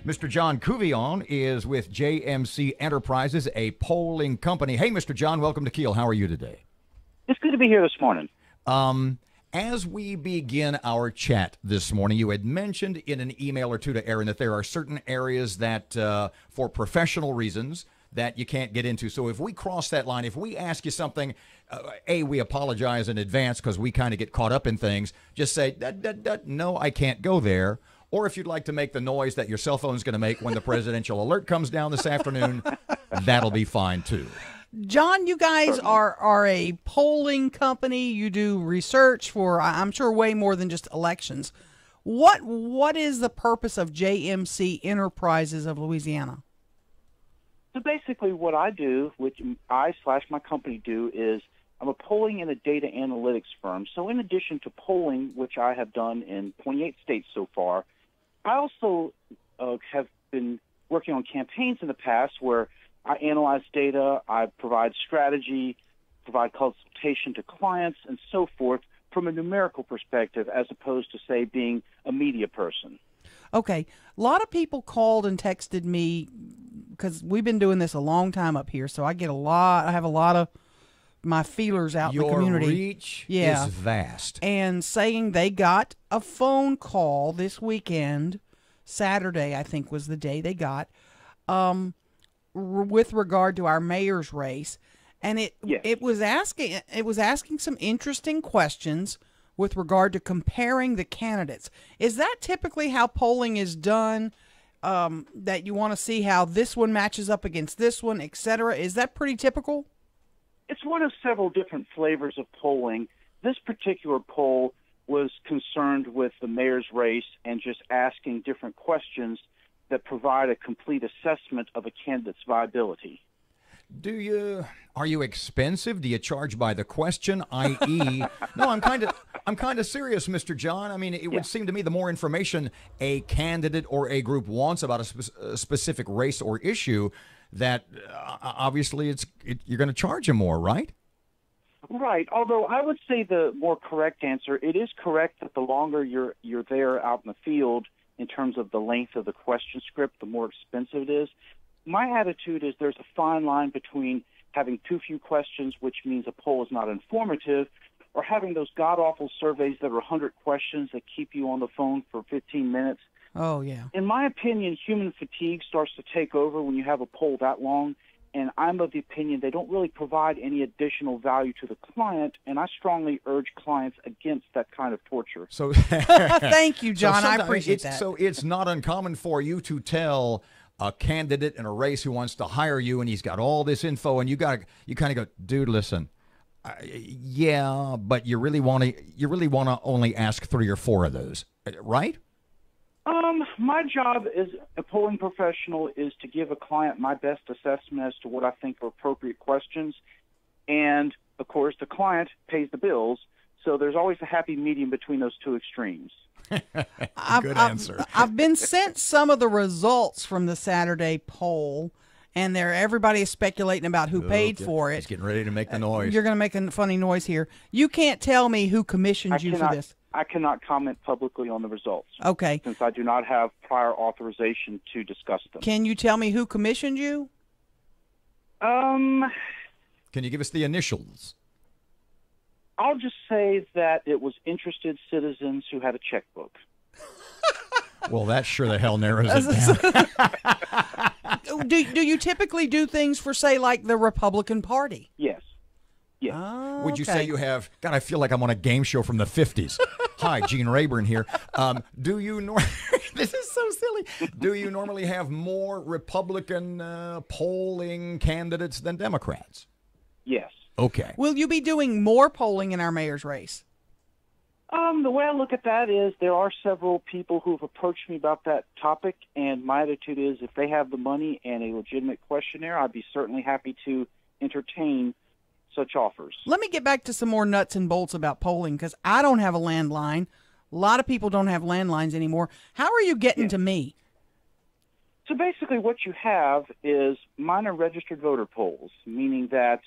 Mr. John Couvillon is with JMC Enterprises, a polling company. Hey, Mr. John, welcome to KEEL. How are you today? It's good to be here this morning. As we begin our chat this morning, you had mentioned in an email or two to Erin that there are certain areas that, for professional reasons, that you can't get into. So if we cross that line, if we ask you something, we apologize in advance because we kind of get caught up in things. Just say, no, I can't go there. Or if you'd like to make the noise that your cell phone is going to make when the presidential alert comes down this afternoon, that'll be fine too. John, you guys are a polling company. You do research for, I'm sure, way more than just elections. What is the purpose of JMC Enterprises of Louisiana? So basically what I do, which I/my company do, is I'm a polling and a data analytics firm. So in addition to polling, which I have done in 28 states so far, I also have been working on campaigns in the past where I analyze data, I provide strategy, provide consultation to clients, and so forth from a numerical perspective as opposed to, say, being a media person. Okay. A lot of people called and texted me because we've been doing this a long time up here, so I have a lot of my feelers out in the community. Your reach is vast. And saying they got a phone call this weekend, Saturday I think was the day they got, with regard to our mayor's race, and it was asking some interesting questions with regard to comparing the candidates. Is that typically how polling is done? That you want to see how this one matches up against this one, etc. Is that pretty typical? It's one of several different flavors of polling. This particular poll was concerned with the mayor's race and just asking different questions that provide a complete assessment of a candidate's viability. Are you expensive? Do you charge by the question, i.e.? No, I'm kind of serious, Mr. John. I mean, it would seem to me the more information a candidate or a group wants about a specific race or issue, that obviously you're going to charge them more, right? Right. Although I would say the more correct answer, it is correct that the longer you're there out in the field in terms of the length of the question script, the more expensive it is. My attitude is there's a fine line between having too few questions, which means a poll is not informative, or having those god-awful surveys that are 100 questions that keep you on the phone for 15 minutes. Oh, yeah. In my opinion, human fatigue starts to take over when you have a poll that long, and I'm of the opinion they don't really provide any additional value to the client, and I strongly urge clients against that kind of torture. So, thank you, John. I appreciate that. So it's not uncommon for you to tell a candidate in a race who wants to hire you, and he's got all this info, and you kind of go, dude, listen, but you really want to only ask 3 or 4 of those, right? My job as a polling professional is to give a client my best assessment as to what I think are appropriate questions. And, of course, the client pays the bills, so there's always a happy medium between those two extremes. Good answer. I've been sent some of the results from the Saturday poll, and everybody is speculating about who paid for it. He's getting ready to make the noise. You're going to make a funny noise here. You can't tell me who commissioned you for this. I cannot comment publicly on the results. Okay. Since I do not have prior authorization to discuss them. Can you tell me who commissioned you? Can you give us the initials? I'll just say that it was interested citizens who had a checkbook. Well, that sure the hell narrows it down. Do you typically do things for, say, like the Republican Party? Yes. Yes. Oh, Would you say you have? God, I feel like I'm on a game show from the 50s. Hi, Gene Rayburn here. Do you This is so silly. Do you normally have more Republican polling candidates than Democrats? Yes. Okay. Will you be doing more polling in our mayor's race? The way I look at that is there are several people who have approached me about that topic, and my attitude is if they have the money and a legitimate questionnaire, I'd be certainly happy to entertain such offers. Let me get back to some more nuts and bolts about polling, because I don't have a landline. A lot of people don't have landlines anymore. How are you getting to me? So basically what you have is minor registered voter polls, meaning that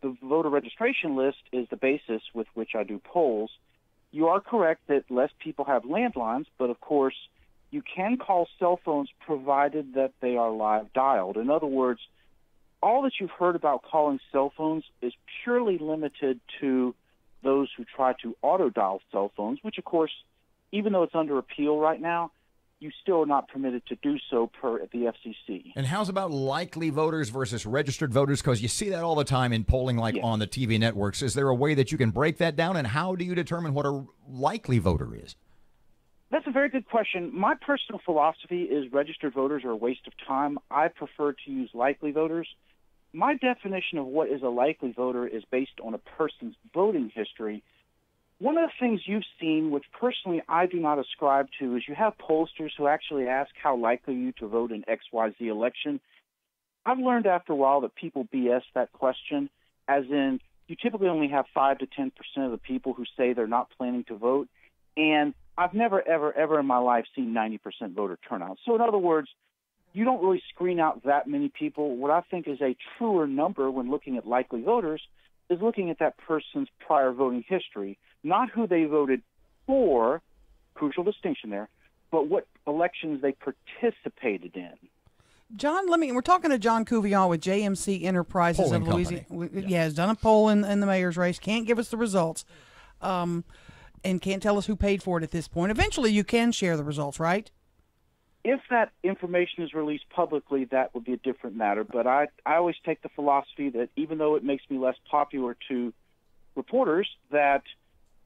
the voter registration list is the basis with which I do polls. You are correct that less people have landlines, but of course You can call cell phones provided that they are live dialed. In other words, all that you've heard about calling cell phones is purely limited to those who try to auto-dial cell phones, which, of course, even though it's under appeal right now, you still are not permitted to do so per the FCC. And how's about likely voters versus registered voters? Because you see that all the time in polling, like on the TV networks. Is there a way that you can break that down, and how do you determine what a likely voter is? That's a very good question. My personal philosophy is registered voters are a waste of time. I prefer to use likely voters. My definition of what is a likely voter is based on a person's voting history. One of the things you've seen, which personally I do not ascribe to, is you have pollsters who actually ask how likely are you to vote in XYZ election. I've learned after a while that people BS that question, as in you typically only have 5 to 10% of the people who say they're not planning to vote, and I've never, ever, ever in my life seen 90% voter turnout. So in other words, you don't really screen out that many people. What I think is a truer number when looking at likely voters is looking at that person's prior voting history, not who they voted for, crucial distinction there, but what elections they participated in. John, we're talking to John Couvillon with JMC Enterprises Polling of Louisiana. Yeah, has done a poll in the mayor's race. Can't give us the results, and can't tell us who paid for it at this point. Eventually, you can share the results, right? If that information is released publicly, that would be a different matter. But I always take the philosophy that even though it makes me less popular to reporters, that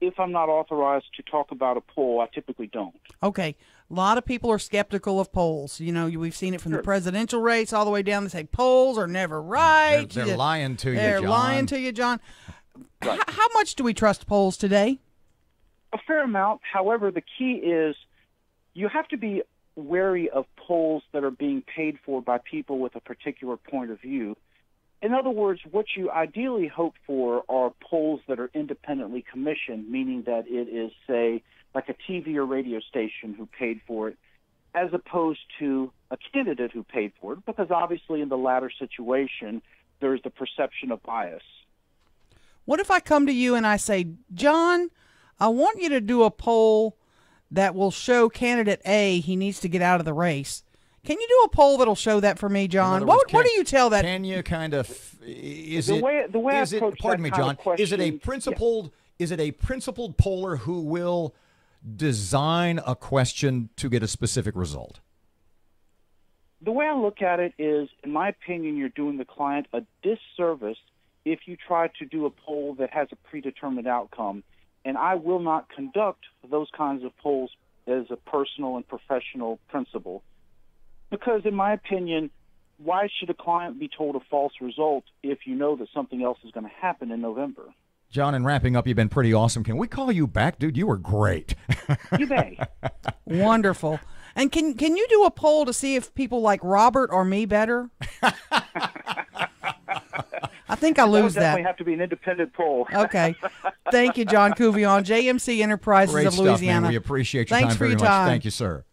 if I'm not authorized to talk about a poll, I typically don't. Okay. A lot of people are skeptical of polls. You know, we've seen it from the presidential race all the way down. They say polls are never right. They're lying to you, John. They're lying to you, John. Right. How much do we trust polls today? A fair amount. However, the key is you have to be wary of polls that are being paid for by people with a particular point of view. In other words, what you ideally hope for are polls that are independently commissioned, meaning that it is, say, like a TV or radio station who paid for it, as opposed to a candidate who paid for it, because obviously in the latter situation, there's the perception of bias. What if I come to you and I say, John, I want you to do a poll that will show candidate A he needs to get out of the race. Can you do a poll that'll show that for me, John? What do you tell that? Can you kind of is the it way I is it approach pardon that me, kind of John? question, Is it a principled is it a principled poller who will design a question to get a specific result? The way I look at it is, in my opinion, you're doing the client a disservice if you try to do a poll that has a predetermined outcome. And I will not conduct those kinds of polls as a personal and professional principle. Because, in my opinion, why should a client be told a false result if you know that something else is going to happen in November? John, in wrapping up, you've been pretty awesome. Can we call you back, dude? You were great. You may. Wonderful. And can you do a poll to see if people like Robert or me better? I think I lose that. Definitely have to be an independent poll. Okay. Thank you, John Couvillon, JMC Enterprises Great of Louisiana. stuff, man. We appreciate your Thanks time for very your much. time. Thank you, sir.